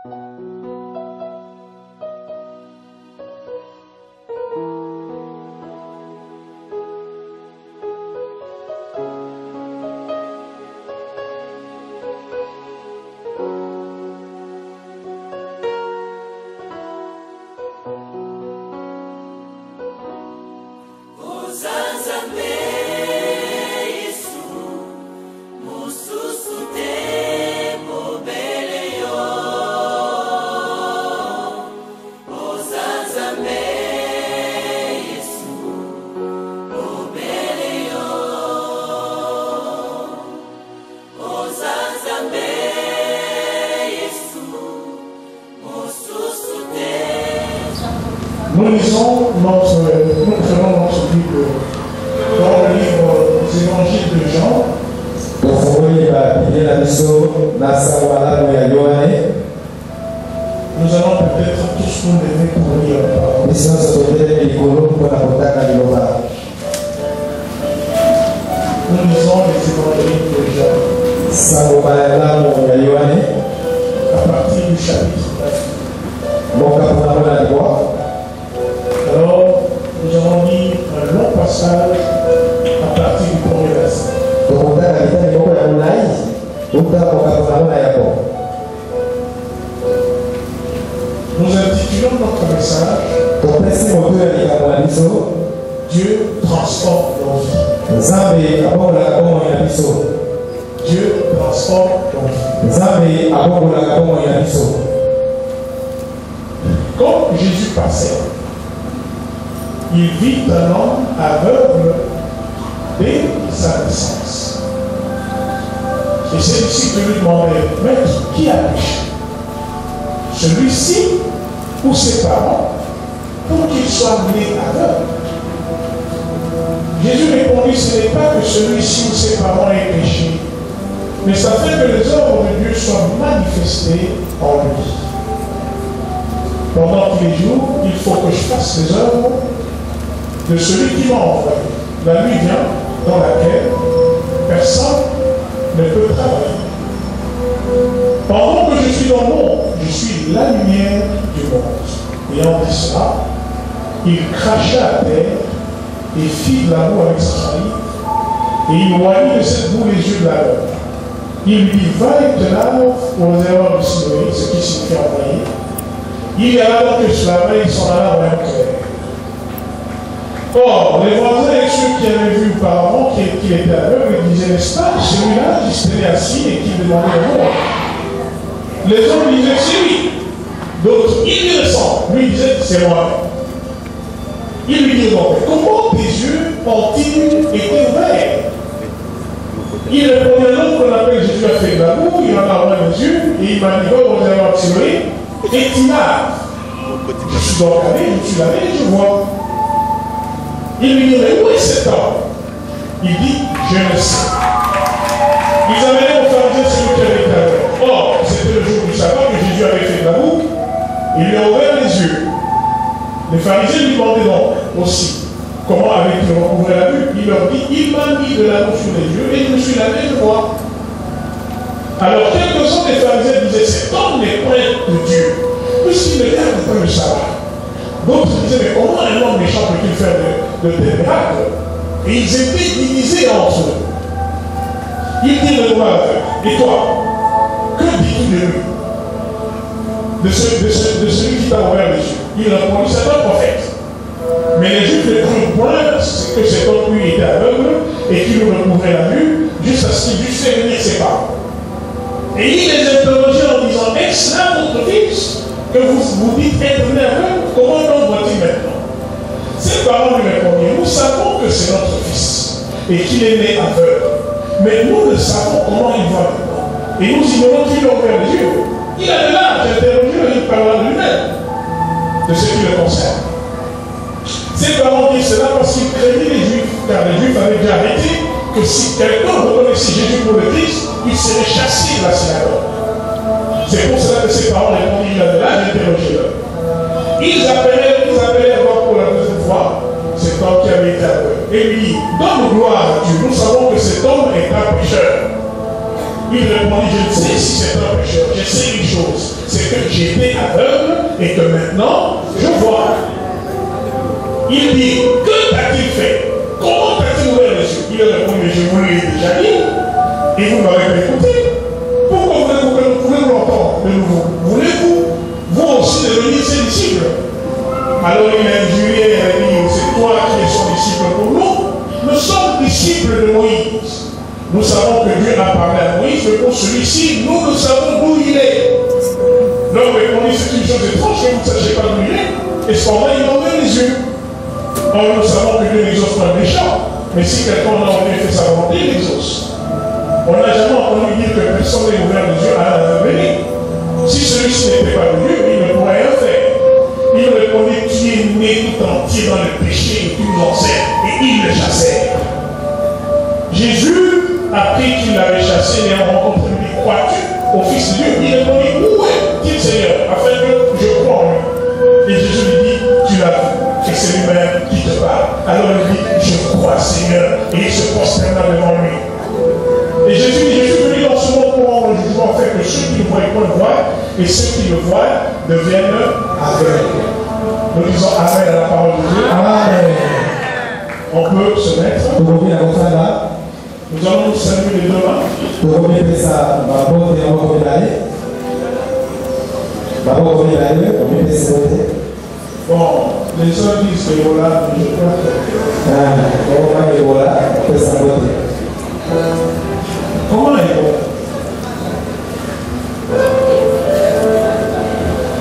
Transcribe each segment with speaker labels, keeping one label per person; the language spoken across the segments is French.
Speaker 1: Nous lisons nous prenons notre Bible dans le livre des évangiles de Jean. Nous allons peut-être tous nous lever pour lire la parole. Nous lisons les évangiles de Jean à partir du chapitre 9. Alors, nous allons lire un long passage à partir du premier verset. Nous intitulons notre message Dieu transforme nos vies. Dieu transforme nos vies. Comme Jésus passait, il vit un homme aveugle dès sa naissance. Et ses disciples lui demandaient, Maître, qui a péché? Celui-ci ou ses parents, pour qu'il soit né aveugle? Jésus répondit, ce n'est pas que celui-ci ou ses parents aient péché, mais ça fait que les œuvres de Dieu soient manifestées en lui. Pendant tous les jours, il faut que je fasse les œuvres de celui qui m'a envoyé. La nuit vient dans laquelle personne ne peut travailler. Pendant que je suis dans le monde, je suis la lumière du monde. Ayant dit cela, il cracha à terre et fit de la boue avec sa salive, et il voyait de cette boue les yeux de l'aveugle. Il lui dit, va et te lave aux erreurs de Siloé, ce qui signifie envoyer. Il y alla donc que cela va, il s'en alla en même clair. Or, les voisins et ceux qui avaient vu auparavant qu'il était aveugle, ils disaient, n'est-ce pas celui-là qui s'était assis et qui demandait le mot? Les autres disaient, c'est lui. D'autres, il lui ressemble. Lui disait, c'est moi. Il lui dit, bon, comment tes yeux ont-ils été ouverts? Il répondit à l'autre qu'on appelle Jésus a fait de la boue, il en a ouvert les yeux, et il m'a dit, va aux erreurs de Siloé, et tu m'as. Je suis donc allé, je suis allé, je vois. Il lui dit, mais où est cet homme? Il dit, je ne sais. Ils avaient aux pharisiens celui qui avait été aveugle. Or, c'était le jour du sabbat que Jésus avait fait de la boue. Il lui a ouvert les yeux. Les pharisiens lui demandaient donc aussi comment avait-il recouvré la vue. Il leur dit, il m'a mis de la boue sur les yeux et je me suis lavé, je vois. Alors, quelques-uns des pharisiens disaient, cet homme n'est point de Dieu, puisqu'il ne garde pas le sabbat. D'autres disaient, mais comment un homme méchant peut-il faire de tels miracles? Et ils étaient divisés entre eux. Il dit le roi aveugle, et toi, que dis-tu de lui? De celui qui t'a ouvert les yeux? Il répondit, c'est un prophète. Mais les Juifs ne crurent point que cet homme lui était aveugle et qu'il lui recouvrait la vue, jusqu'à ce qu'il dût faire venir ses parents. Et il les interrogeait en disant, est-ce là votre fils que vous dites être né aveugle? Comment donc voit-il maintenant? Ses parents lui répondirent, nous savons que c'est notre fils et qu'il est né aveugle. Mais nous ne savons comment il voit maintenant. Et nous ignorons qu'il a ouvert les yeux. Il a de l'âge d'interroger, il parlera de lui-même, de ce qui le concerne. Ses parents disent cela parce qu'ils craignaient les Juifs, car les Juifs avaient déjà arrêté que si quelqu'un reconnaissait Jésus pour le Christ, il serait chassé de la synagogue. C'est pour cela que ses parents répondirent, il a de l'âge d'interroger. Ils appelèrent voir pour la deuxième fois cet homme qui avait été aveugle. Et lui dit, donne gloire à Dieu, nous savons que cet homme est un pécheur. Il répondit, je ne sais si c'est un pécheur, je sais une chose, c'est que j'étais aveugle et que maintenant je vois. Il dit, que t'a-t-il fait? Comment t'a-t-il ouvert les yeux? Il répond, mais je vous l'ai déjà dit. Et vous m'avez pas écouté. Pourquoi voulez-vous l'entendre de nouveau? Voulez-vous, vous aussi, devenir ses disciples? Alors il a juré et a dit, c'est toi qui es son disciple pour nous. Nous sommes disciples de Moïse. Nous savons que Dieu a parlé à Moïse, mais pour celui-ci, nous savons d'où il est. L'homme répondit, c'est une chose étrange que vous ne sachiez pas d'où il est. Et cependant, il m'a ouvert les yeux. Or, nous savons que Dieu n'exauce pas les méchants. Mais si quelqu'un a envie de faire sa volonté, il exauce. On n'a jamais entendu dire que personne n'ait ouvert les yeux à l'aveugle. Si celui-ci n'était pas de Dieu, il ne pourrait rien faire. Il répondit, tu es né tout entier dans le péché et tu nous enseignes. Et il le chassait. Jésus, après qu'il l'avait chassé et a rencontré, lui dit, crois-tu au Fils de Dieu? Il répondit, où est-il Seigneur? Afin que je croie en lui. Et Jésus lui dit, tu l'as vu. Et c'est lui-même qui te parle. Alors il dit, je crois Seigneur. Et il se prosterna devant lui. Et Jésus dit, je suis venu dans ce monde pour rendre le jugement, en fait que ceux qui ne voient pas le voient, et ceux qui le voient deviennent aveugles. Nous disons Amen à la parole de Dieu. Amen. On peut se mettre. Nous allons nous saluer les deux mains. Bon, les gens disent que voilà, je crois que. Comment est bon?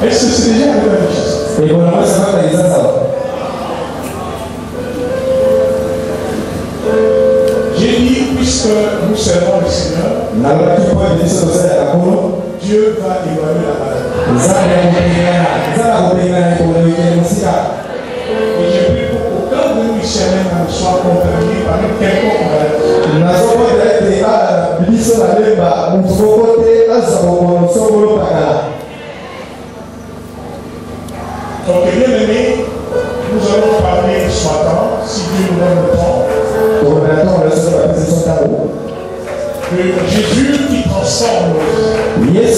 Speaker 1: Est-ce que c'est déjà arrivé à Richesse? J'ai dit, puisque nous servons le Seigneur, Dieu va évaluer la maladie. Et j'ai pris pour qu'aucun de nous ici ne soit contaminé par une quelconque maladie. Donc, bien aimé, nous allons parler ce matin, si Dieu nous donne le temps, de Jésus qui transforme nos vies.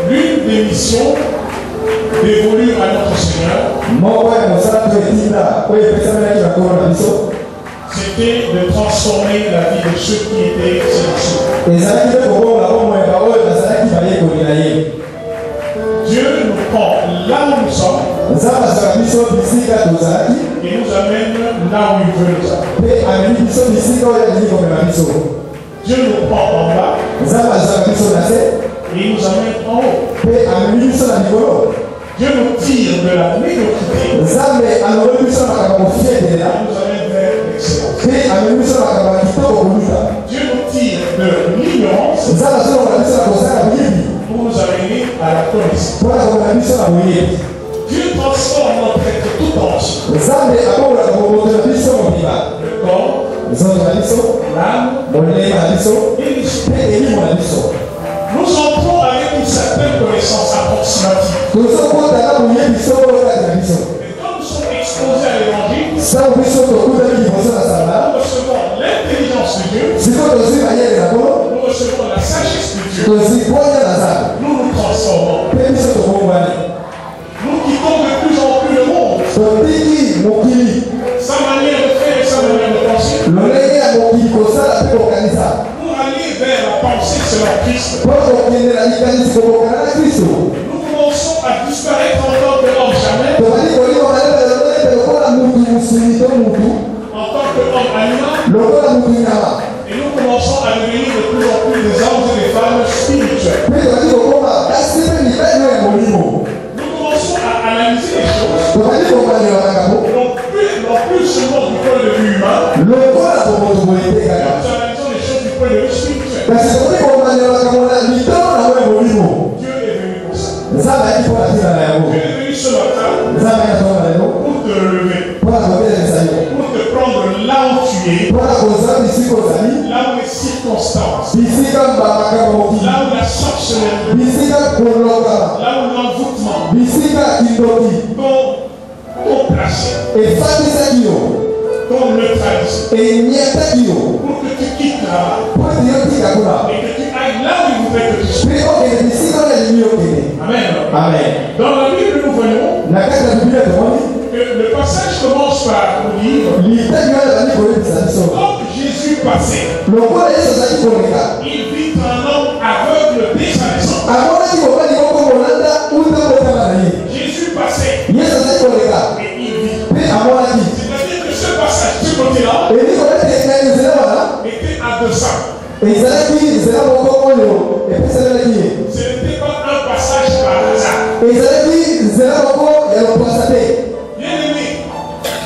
Speaker 1: L'une des missions dévolues à notre Seigneur, c'était de transformer la vie de ceux qui étaient ses disciples. Dieu nous prend là où nous sommes et nous amène là où il veut nous amener. Dieu nous prend en bas et il nous amène en haut. Dieu nous tire de la médiocrité et nous amène vers l'excellence. Dieu nous tire de l'ignorance pour nous amener à la connaissance. Dieu transforme notre être tout entier. Le corps, l'âme et l'esprit. Nous entrons avec une certaine connaissance approximative. Et quand nous sommes exposés à l'évangile, nous recevons l'intelligence de Dieu, nous recevons la sagesse de Dieu, nous nous transformons. Nous quittons de plus en plus le monde, sa manière de faire et sa manière de penser, pour aller vers la pensée selon Christ. Nous commençons à disparaître en tant qu'homme jamais, en tant qu'homme animal, et nous commençons à devenir de plus en plus des hommes et des femmes spirituels. Nous commençons à analyser les choses, non plus seulement du point de vue humain, nous analysons les choses du point de vue spirituel. Dieu est venu pour ça. Dieu est venu ce matin pour te relever, pour te prendre là où tu es, là où les circonstances, là où la sorcellerie, là où l'envoûtement t'ont placé, t'ont neutralisé, pour que tu quittes là-bas et que tu ailles là où voudrais que tu sois. Amen.
Speaker 2: Amen.
Speaker 1: Dans la Bible, nous voyons que le passage commence par nous dire quand Jésus passait, il vit un homme aveugle dès sa naissance. Jésus passait et il vit. C'est-à-dire que ce passage, ce côté-là, était à deçà. Ce n'était pas un passage par hasard. Bien-aimé,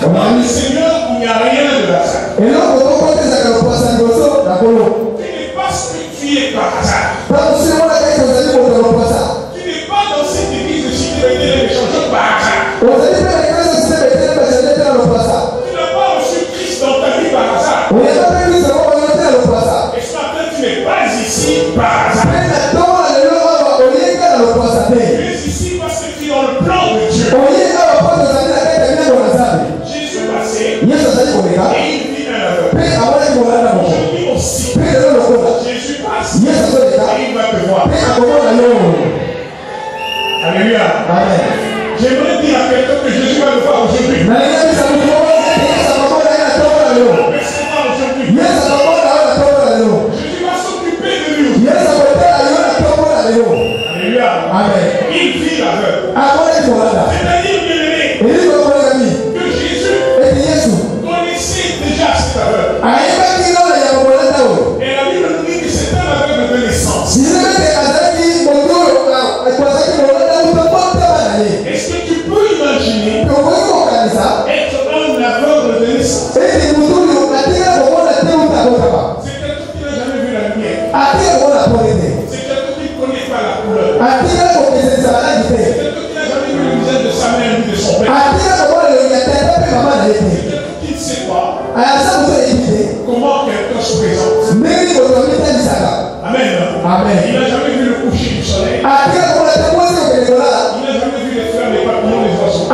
Speaker 1: dans le Seigneur, il n'y a rien de hasard. Tu n'es pas sculpté par hasard. Tu n'es pas dans cette église de cité de l'échangeur par hasard. Tu n'as pas reçu Christ dans ta vie par hasard. Et ce matin, tu n'es pas ici par hasard. Tu es ici parce que tu es dans le plan de Dieu. Jésus passait et il vit un aveugle. Aujourd'hui aussi, Jésus passe et il va te voir. Alléluia. J'aimerais dire à quelqu'un que Jésus va le voir aujourd'hui. Jésus va s'occuper de lui. Alléluia. Il vit l'aveugle. C'est-à-dire, bien-aimé, que Jésus connaissait déjà cet aveugle. Et la Bible nous dit que c'est un aveugle de naissance. Est-ce que tu peux imaginer être un aveugle de naissance? C'est quelqu'un qui n'a jamais vu la lumière. C'est quelqu'un qui ne connaît pas la couleur. C'est quelqu'un qui n'a jamais vu le visage de sa mère ni de son père. C'est quelqu'un qui ne sait pas comment quelqu'un se présente. Amen. Il n'a jamais vu le coucher du soleil. Il n'a jamais vu les fleurs, les papillons, les oiseaux.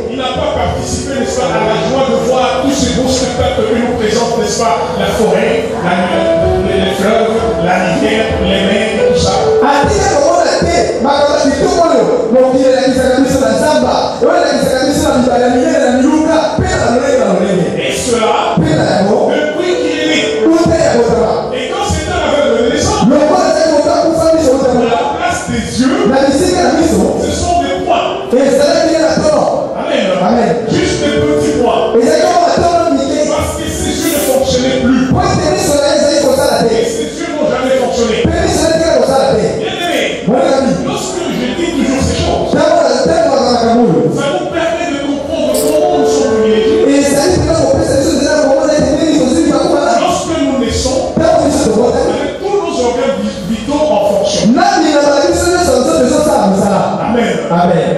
Speaker 1: Il n'a pas participé, n'est-ce pas, à la joie de voir tous ces beaux spectacles que nous présente, n'est-ce pas, la forêt, les fleuves, la rivière, les mers, tout ça. Et cela, depuis qu'il est né. Et quand c'est un aveugle de naissance, la place des yeux, ce sont des points. Amen. Juste des petits points. Parce que ses yeux ne fonctionnaient plus. Et ses yeux n'ont jamais fonctionné. Bien-aimé, lorsque je dis toujours ces choses, ça nous permet de comprendre comment nous sommes privilégiés. Lorsque nous naissons, avec tous nos organes vitaux en fonction. Amen.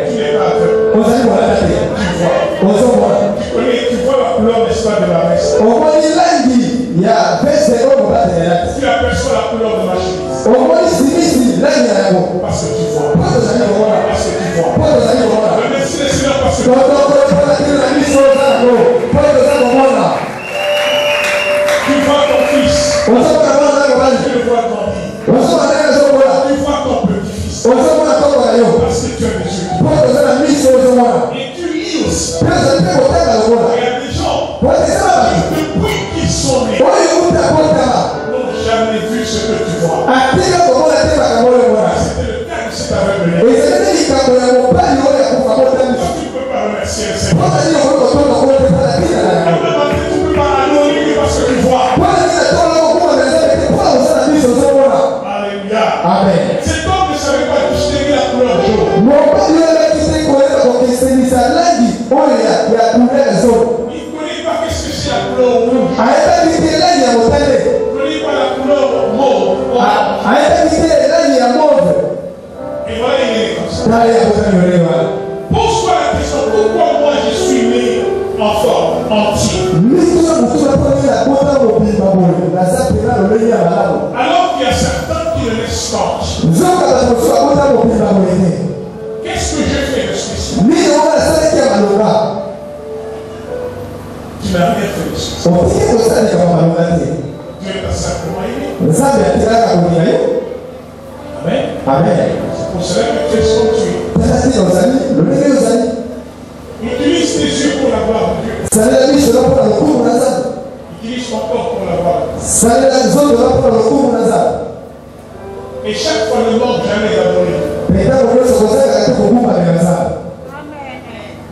Speaker 1: Tu n'es pas aveugle. Tu vois la couleur, n'est-ce pas, de la veste. Tu aperçois la couleur de ma chemise. Parce que tu vois. Merci le Seigneur parce que tu vois ton fils. Tu le vois grandir. Tu vois ton petit-fils. Parce que tu as des yeux. Et tu lis aussi. Il y a des gens qui, depuis qu'ils sont nés, n'ont jamais vu ce que tu vois. C'était le cas de cet aveugle. Tu ne peux pas remercier le Seigneur. Tu ne peux pas adorer parce que tu vois. Alléluia. Cet homme ne savait pas distinguer la couleur jaune. Il ne connaît pas qu'est-ce que c'est la couleur rouge. Il ne connaît pas la couleur mauve. Et voilà, il est comme ça. Pose-toi la question, pourquoi moi je suis né en forme, entier? Alors qu'il y a certains qui le laissent torche. Qu'est-ce que je fais de spécial? Tu n'as rien fait de spécial. Tu Dieu t'a simplement aimé. Amen.
Speaker 2: Amen.
Speaker 1: C'est pour cela que tu es ce que tu es. Utilise tes yeux pour la gloire de Dieu. Utilise ton corps pour la gloire de Dieu. Et chaque fois ne manque jamais d'adorer.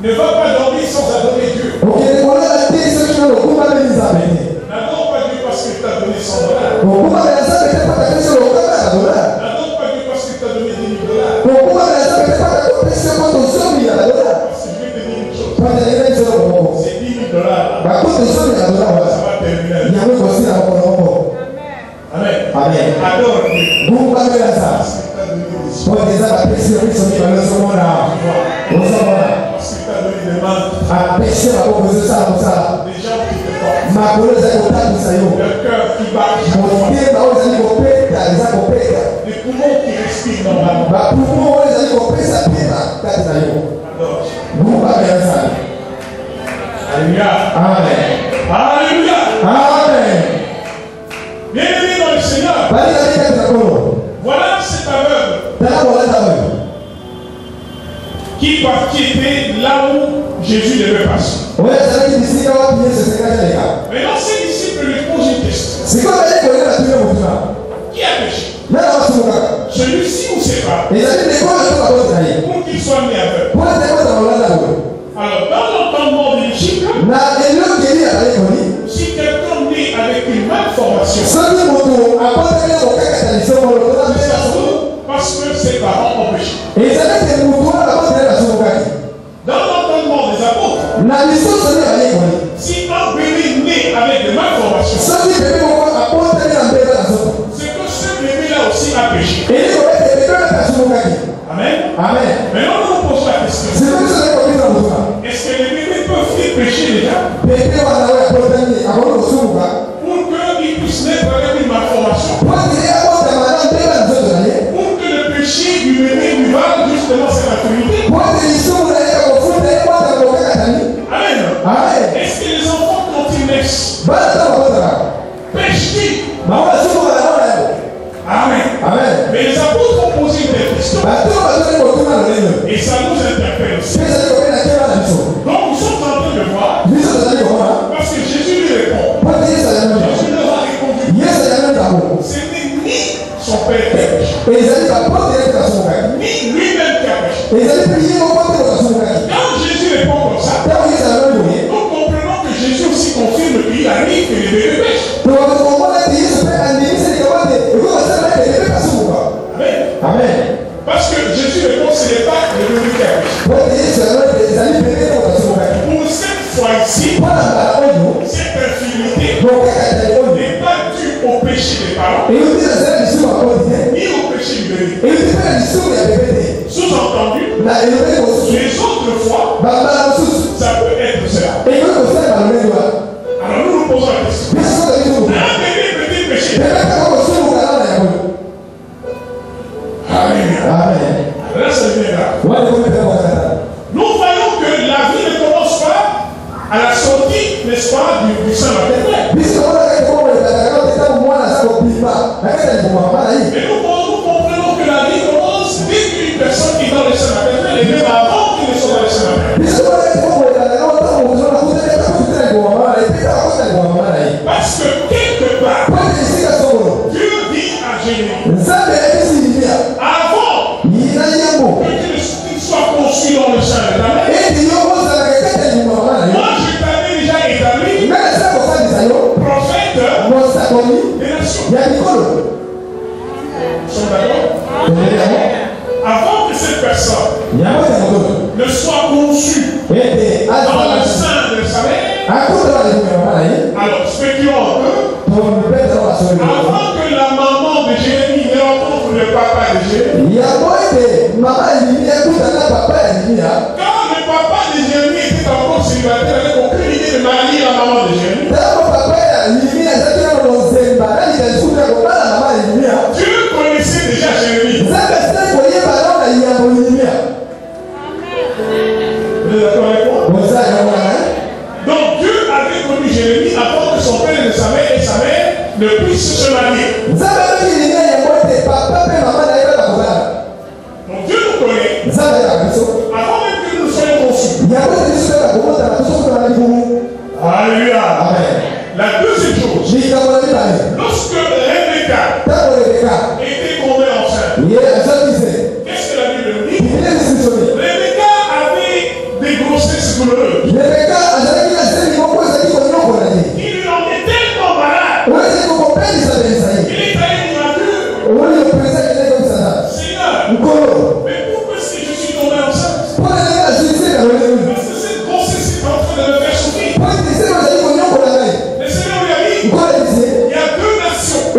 Speaker 1: Ne va pas dormir sans adorer Dieu. N'adore pas Dieu parce qu'il t'a donné $100. N'adore pas Dieu parce qu'il t'a donné $10,000. Parce que je vais te dire une chose. C'est $10,000. Ça va terminer. Amen. Amen. Adore Dieu. Parce qu'il t'a donné des choses. Parce qu'il t'a donné des mains. Des gens qui te portent. Le cœur qui bat. Les poumons qui respirent normalement. Alléluia.
Speaker 2: Amen.
Speaker 1: Alléluia.
Speaker 2: Amen.
Speaker 1: Bien-aimé dans le Seigneur. Voilà cet aveugle qui était là où Jésus devait passer. Maintenant, ses disciples lui posent une question. Qui a péché? Celui-ci ou ses parents? Pour qu'il soit né aveugle. Alors, dans l'entendement des disciples, si quelqu'un naît avec une malformation, c'est parce que ses parents ont péché. Dans l'entendement des apôtres, si un bébé naît avec des malformations, c'est que ce bébé-là aussi a péché. Amen. Amen. Maintenant, nous nous posons la question. Est-ce que les bébés peuvent pécher déjà? Pour qu'ils puissent naître avec une malformation. Pour que le péché du bébé lui vale justement sa maturité. Amen. Amen. Est-ce que les enfants, quand ils naissent, pêchent-ils? Amen. Amen. Mais les apôtres ont posé une question. Et ça nous interpelle aussi. Donc nous sommes en train de voir. Parce que Jésus lui répond. Jésus leur a répondu. Ce n'est ni son père qui a péché, ni lui-même qui a péché. Quand Jésus répond comme ça, nous comprenons que Jésus aussi confirme qu'il arrive que les bébés pêchent. Amen. Parce que Jésus répond, ce n'est pas le bébé qui a péché. Pour cette fois-ci, cette infirmité n'est pas due au péché des parents, ni au péché du bébé. Sous-entendu, les autres fois, ça peut être cela. Alors nous nous posons la question. Un bébé peut-il pécher? Amen. Là, ça devient grave. Nous voyons que la vie ne commence pas à la sortie, n'est-ce pas, du sein maternel. Mais nous comprenons que la vie commence dès qu'une personne qui est dans le sein maternel et même avant qu'il ne soit dans le sein maternel. Parce que quelque part, Dieu dit à Jérémie, avant que tu sois conçu dans le sein de ta mère, moi je t'avais déjà établi prophète des nations. Nous sommes d'accord? Avant que cette personne ne soit conçue dans le sein de sa mère, alors spéculons un peu. Avant que la maman de Jérémie ne rencontre le papa de Jérémie, quand le papa de Jérémie était encore célibataire, il n'avait aucune idée de marier la maman de Jérémie. Dieu connaissait déjà Jérémie. Vous êtes d'accord avec moi? Donc Dieu avait connu Jérémie avant que son père et sa mère ne puissent Lorsque Rebecca était tombée enceinte, qu'est-ce que la Bible nous dit? Rebecca avait des grossesses douloureuses. Il lui en est tellement malade. Il est allé dire à Dieu, Seigneur, mais pourquoi est-ce que je suis tombé enceinte? Parce que cette grossesse est en train de me faire souffrir. Le Seigneur lui a dit, il y a deux nations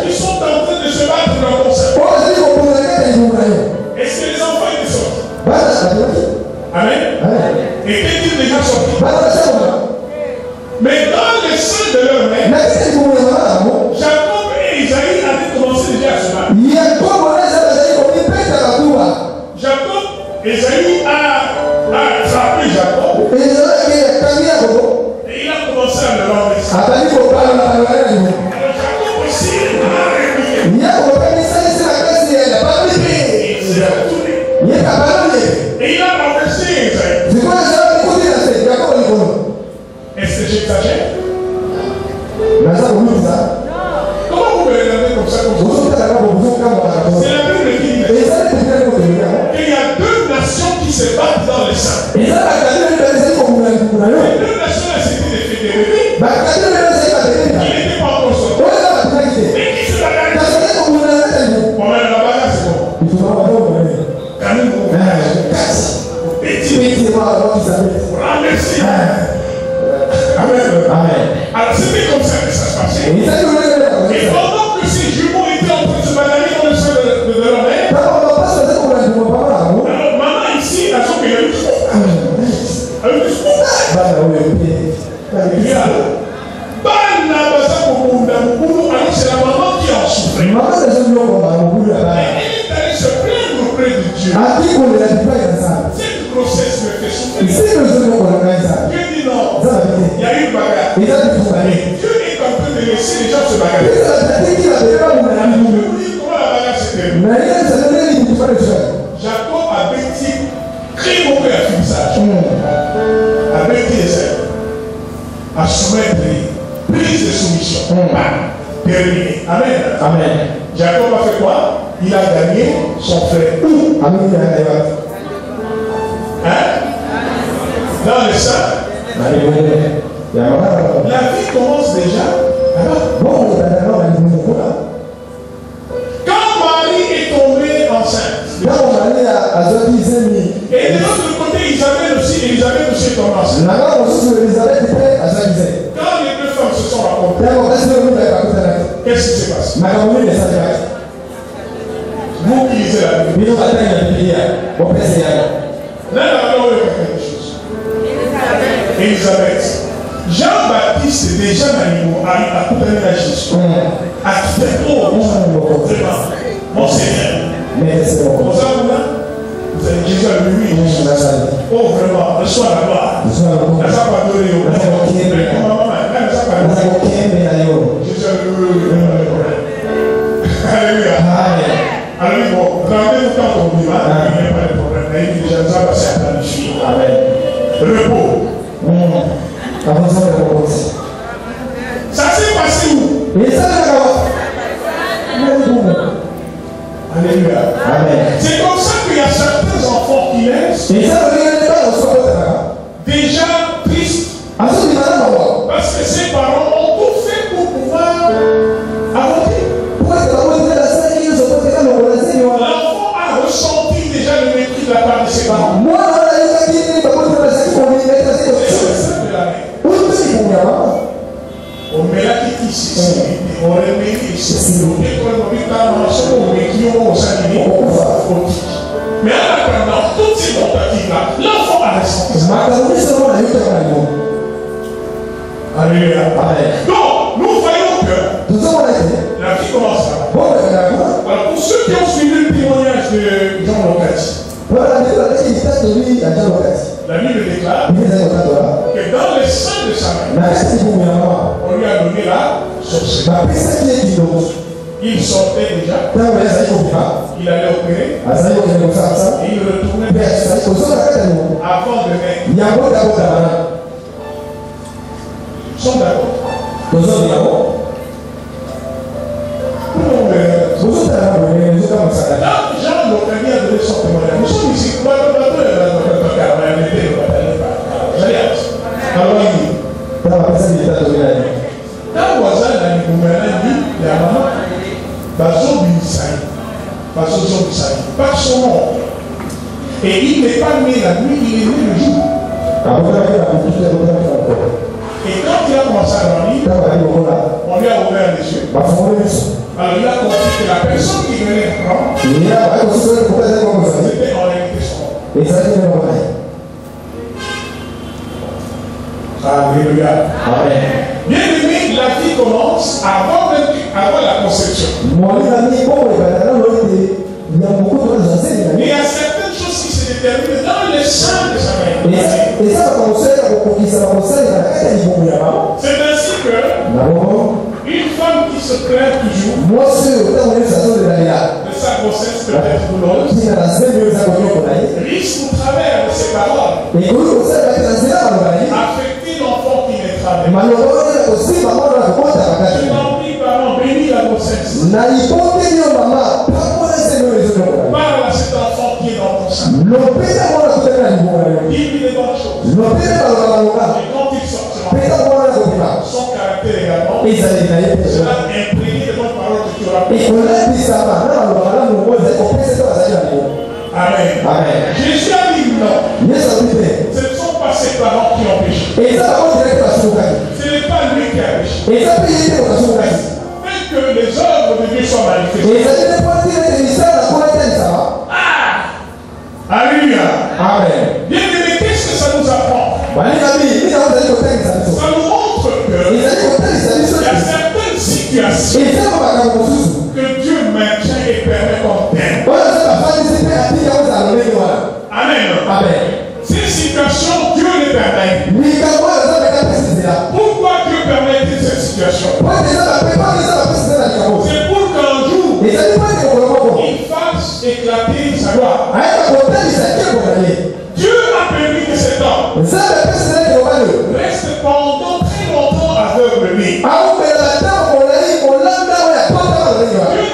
Speaker 1: qui sont en train de se battre dans ton sein. Est-ce que les enfants étaient sortis? Amen. Et étaient-ils déjà sortis? Mais dans les seins de leur mère, Jacob et Isaïe avaient commencé déjà à se battre. Jacob, Isaïe a frappé Jacob. Et il a commencé à le renverser. Jacob aussi a répliqué. Il s'est retourné. Et il a renversé Isaïe. Est-ce que j'exagère? Comment vous me regardez comme ça? C'est la Bible qui dit qu'il y a deux nations qui se battent dans les seins. Les deux nations, c'était des fédérés. Il n'était pas encore sorti. Mais qui se bagarre? Bon, mais la bagarre, c'est bon. Remercie. Amen. Alors c'était comme ça que ça se passait. Et pendant que ces jumeaux étaient en train de se bagarrer dans le sein de leur mère, alors maman ici, elle a son pays. Alors c'est la maman qui en souffrait. Elle est allée se plaindre auprès de Dieu. Cette grossesse me fait souffrir. Dieu dit non. Il y a eu une bagarre. Et Dieu est en train de laisser les gens se bagarrer. Comment la bagarre s'est terminée? Jacob avait dit, crie mon père finissage. Avait dit à soumettre, prise de soumission. Terminé. Amen. Jacob a fait quoi? Il a gagné son frère. Dans le sein. La vie commence déjà. Quand Marie est tombée enceinte, et de l'autre côté, Elisabeth aussi est tombée enceinte. Quand les deux femmes se sont rencontrées, qu'est-ce qui s'est passé? Vous qui lisez la Bible, là, quelque chose. Elisabeth. Jean-Baptiste est déjà à côté de Jésus. À tout vraiment. Mon Seigneur. Jésus a lui. Oh, vraiment. Reçois la gloire. Jésus a Alléluia. Alors, bon, rendez-vous quand on y va. Il n'y a pas de problème. Il dit déjà, ça va se planifier. Repos. Ça s'est passé où? Alléluia. C'est comme ça qu'il y a certains enfants qui naissent déjà tristes parce que ses parents ont tout fait pour pouvoir avorter. L'enfant a ressenti déjà le mépris de la part de ses parents. On met la petite ici, on remet ici. Mais en attendant toutes ces tentatives-là, l'enfant a ressenti ça. Alléluia. Donc, nous voyons que la vie commence là. Alors, pour ceux qui ont suivi le témoignage de Jean Locati, la Bible déclare que dans les seins de sa mère, on lui a donné la sorcellerie. Il sortait déjà, il allait opérer, et il retournait avant de naître. Ils sont d'accord. Jean Locani a donné son témoignage. Nous sommes ici. Un voisin a dit par son nom. Et il n'est pas né la nuit, il est né le jour. Et quand il a commencé à dormir, on lui a ouvert les yeux. Alors il a compris que la personne qui venait de prendre, c'était en réalité son nom. Alléluia. Bien aimé, la vie commence avant la conception. Mais il y a certaines choses qui se déterminent dans le sein de sa mère. C'est ainsi que une femme qui se plaint toujours de sa grossesse peut-être douloureuse risque au travers de ses paroles affecter l'enfant qui naîtra. Je n'en prie, parents, bénis la grossesse. Parle à cet enfant qui est dans ton sein. Dis-lui des bonnes choses. Et quand il sortira, son caractère également sera imprégné de bonnes paroles que tu auras prises. Amen. Jésus a dit non. Ce ne sont pas ses parents qui ont péché. Ce n'est pas lui qui a péché. Mais que les œuvres de Dieu soient manifestées. Alléluia. Amen. Bien aimé, qu'est-ce que ça nous apprend? Ça nous montre que il y a certaines situations que Dieu maintient et permet comme telles. Amen. Ces situations, Dieu les permet. Pourquoi Dieu permet cette situation? C'est pour qu'un jour, il fasse éclater sa gloire. Dieu a permis que cet homme reste pendant très longtemps aveugle-né. Dieu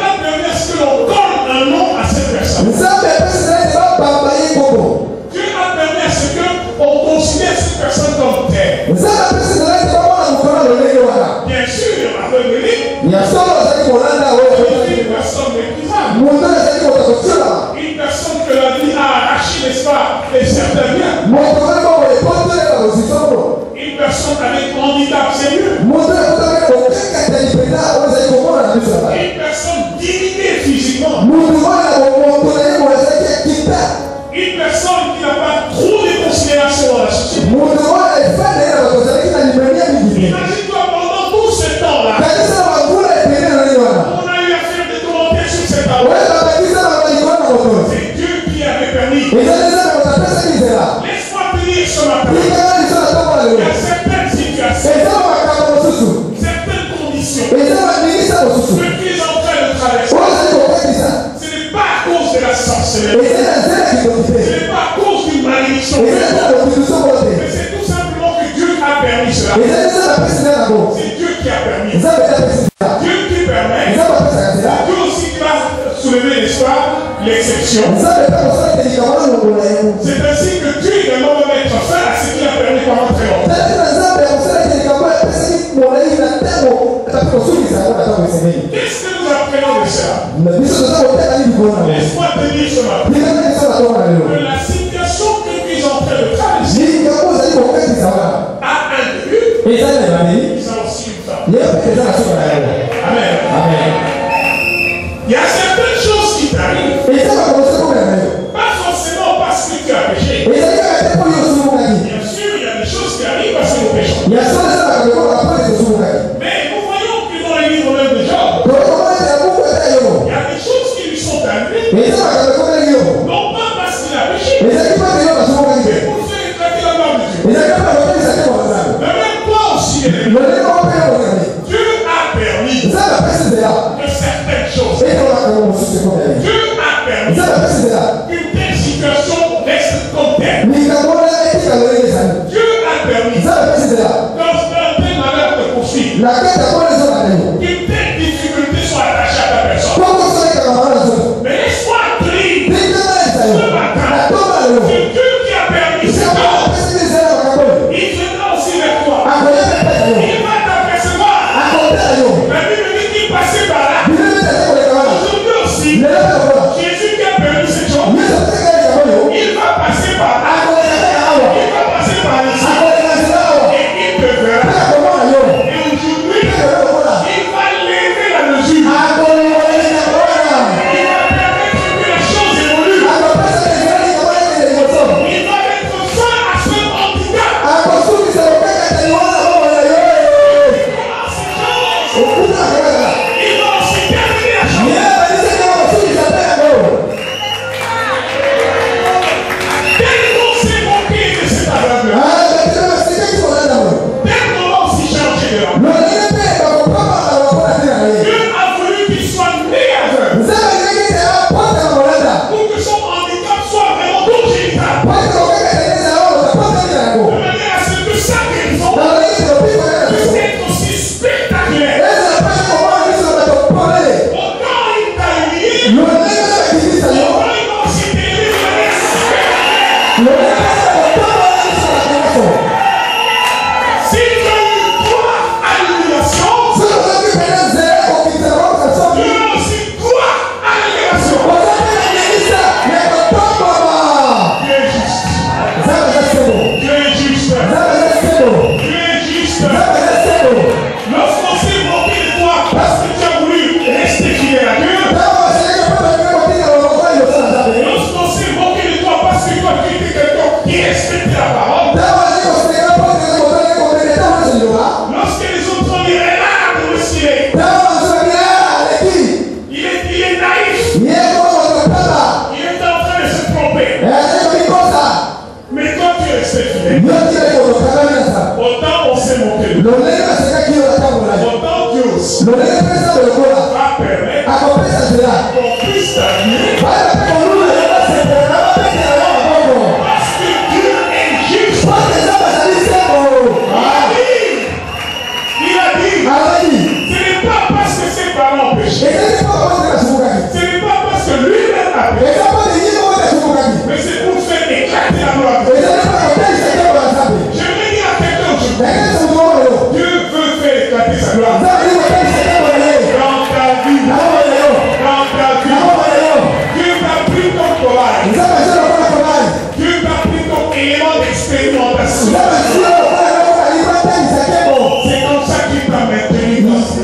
Speaker 1: a permis à ce que l'on donne un nom à cette personne. Dieu a permis à ce qu'on considère cette personne comme telle. Bien sûr, aveugle-né, une personne méprisable. Une personne que la vie a arraché, n'est-ce pas, et certains biens. Une personne avec handicap sérieux. Une personne diminuée physiquement. Une personne qui n'a pas trop de considération dans la société. Imagine-toi pendant tout ce temps-là, on a eu à faire des commentaires sur cette parole. C'est Dieu qui avait permis. Laisse-moi te dire ce matin. Il y a certaines situations, certaines conditions que tu es en train de traverser. Ce n'est pas à cause de la sorcellerie. Ce n'est pas à cause d'une malédiction. Mais c'est tout simplement que Dieu a permis cela. C'est Dieu qui a permis. Dieu qui permet. Dieu aussi qui va soulever, n'est-ce pas, l'exception. C'est ainsi que Dieu également va mettre fin à ce qu'il a permis pendant très longtemps. Qu'est-ce que nous apprenons de cela? Laisse-moi te dire ce matin que la situation que tu es en train de traverser a un début, ça aussi une fin. Amen. Il y a certaines choses qui t'arrivent, pas forcément parce que tu as péché. Bien sûr, il y a des choses qui arrivent parce que nous péchons. Mais nous voyons que dans les livres même de Job, il y a des choses qui lui sont arrivées, non pas parce qu'il a péché, mais pour faire éclater la gloire de Dieu. Mais même toi aussi, Dieu a permis de certaines choses. Dieu a permis qu'une telle situation reste comme telle. Dieu a permis qu'un tel malheur te poursuive. Qu'une telle difficulté soit attachée à ta personne. péché. Ce n'est pas parce que lui-même a péché, mais c'est pour faire éclater la gloire de Dieu. J'aimerais dire à quelqu'un aujourd'hui, Dieu veut faire éclater sa gloire. Dans ta vie, Dieu t'a pris ton courage. Dieu t'a pris ton élément d'expérimentation. C'est comme ça qu'il t'a maintenu dans ce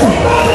Speaker 2: Yeah.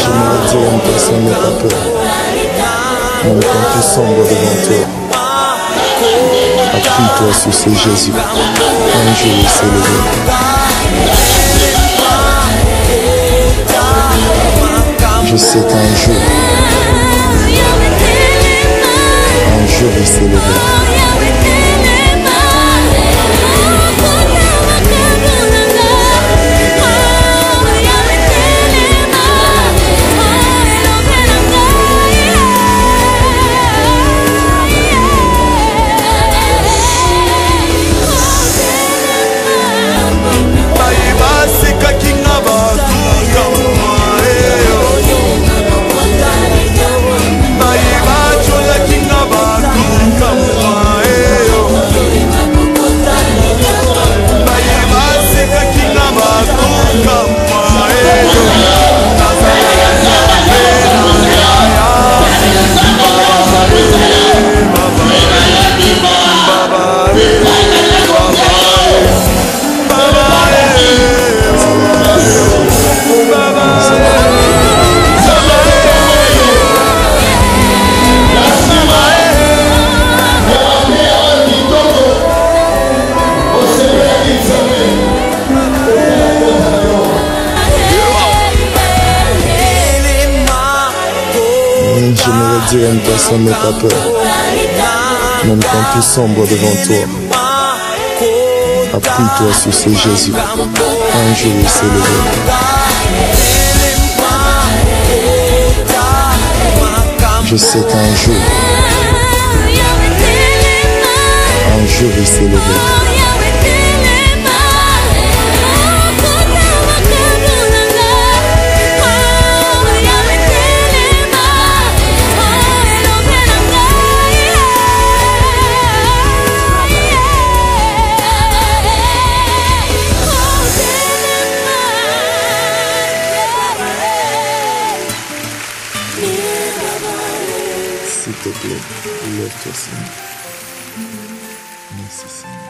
Speaker 2: j'aimerais dire à une personne n'aie pas peur. Même quand tout sombre devant toi, appuie-toi sur ce Jésus. Un jour il s'élèvera. Je sais qu'un jour il s'élèvera. J'aimerais dire à une personne n'aie pas peur. Même quand tout sombre devant toi, appuie-toi sur ce Jésus. Un jour il s'élèvera. Je sais qu'un jour il s'élèvera. S'il te plaît, lève-toi, Seigneur. Merci, Seigneur.